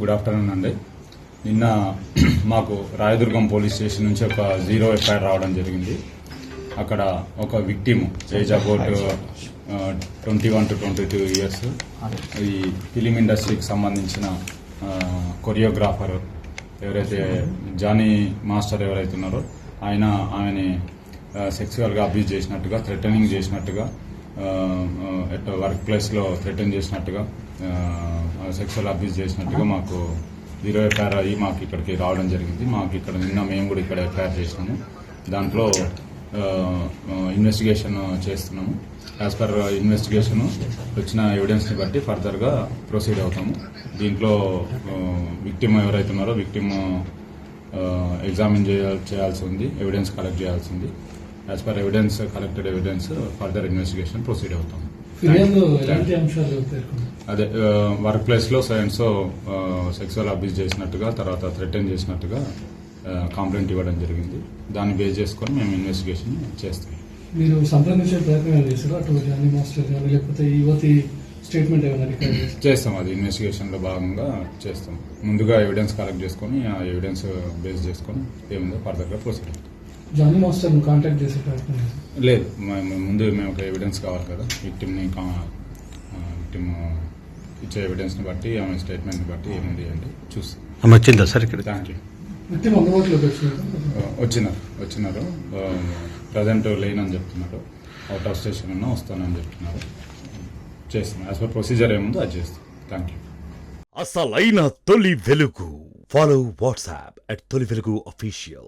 Good afternoon అండి. నిన్న మాకు రాయదుర్గం పోలీస్ స్టేషన్ నుంచి ఒక 0 ఎఫ్ఐఆర్ రావడం జరిగింది. అక్కడ ఒక victim age about 21 to 22 years, ఈ ఫిలిం ఇండస్ట్రీకి సంబంధించిన కొరియోగ్రాఫర్ ఎవరైతే జానీ మాస్టర్ ఎవరైతే ఉన్నారో ఆమెని సెక్సువల్గా అబ్యూజ్ చేసినట్టుగా, థ్రెటనింగ్ చేసినట్టుగా, వర్క్ ప్లేస్లో థ్రెటన్ చేసినట్టుగా, సెక్సువల్ అబ్యూజ్ చేసినట్టుగా మాకు 0 ఎఫ్ఐఆర్ అయ్యి మాకు ఇక్కడికి రావడం జరిగింది. మాకు ఇక్కడ నిన్న మేము కూడా ఇక్కడ ఎఫ్ఐఆర్ చేసినాము. దాంట్లో ఇన్వెస్టిగేషన్ చేస్తున్నాము. యాజ్ పర్ ఇన్వెస్టిగేషన్ వచ్చిన ఎవిడెన్స్ని బట్టి ఫర్దర్గా ప్రొసీడ్ అవుతాము. దీంట్లో విక్టిమ్ ఎవరైతే ఉన్నారో విక్టిమ్ ఎగ్జామిన్ చేయాల్సి ఉంది, ఎవిడెన్స్ కలెక్ట్ చేయాల్సి ఉంది. As per evidence collected evidence further investigation proceed అవుతాము. అదే వర్క్ ప్లేస్లో సెక్సువల్ అబ్యూజ్ చేసినట్టుగా, తర్వాత థ్రెటన్ చేసినట్టుగా కంప్లైంట్ ఇవ్వడం జరిగింది. దాన్ని బేస్ చేసుకొని మేము ఇన్వెస్టిగేషన్ చేస్తాం. మీరు సంప్రదించే ప్రయత్నం చేశారు అటువంటి అన్ని మాస్టర్ కానీ, లేకపోతే యువతి స్టేట్మెంట్ ఏమైనా రికార్డ్ చేస్తాం? అది ఇన్వెస్టిగేషన్లో భాగంగా చేస్తాం. ముందుగా ఎవిడెన్స్ కలెక్ట్ చేసుకొని ఆ ఎవిడెన్స్ బేస్ చేసుకొని ఏముందో ఫర్దర్గా ప్రొసీడ్ అవుతాం. జానీ మాస్టర్ కాంటాక్ట్ చేసే ప్రయత్నం లేదు, ముందు మేము ఒక ఎవిడెన్స్ కావాలి కదా. విక్టిమ్ ఇచ్చే ఎవిడెన్స్ని బట్టి, ఆమె స్టేట్మెంట్ని బట్టి ఏముంది అంటే చూస్తాం. వచ్చిందా సార్ ఇక్కడ? Thank you. విక్టిమ్ అందుబాటులోకి వచ్చినారు. ప్రజెంట్ లేనని చెప్తున్నారు. అవుట్ ఆఫ్ స్టేషన్ ఉన్నా వస్తానని చెప్తున్నారు. చేస్తాం. యాజ్ పర్ ప్రొసీజర్ ఏముందో అది చేస్తాం. Thank you. అసలైన తొలి వెలుగు. ఫాలో వాట్సాప్ @తొలి వెలుగు అఫీషియల్.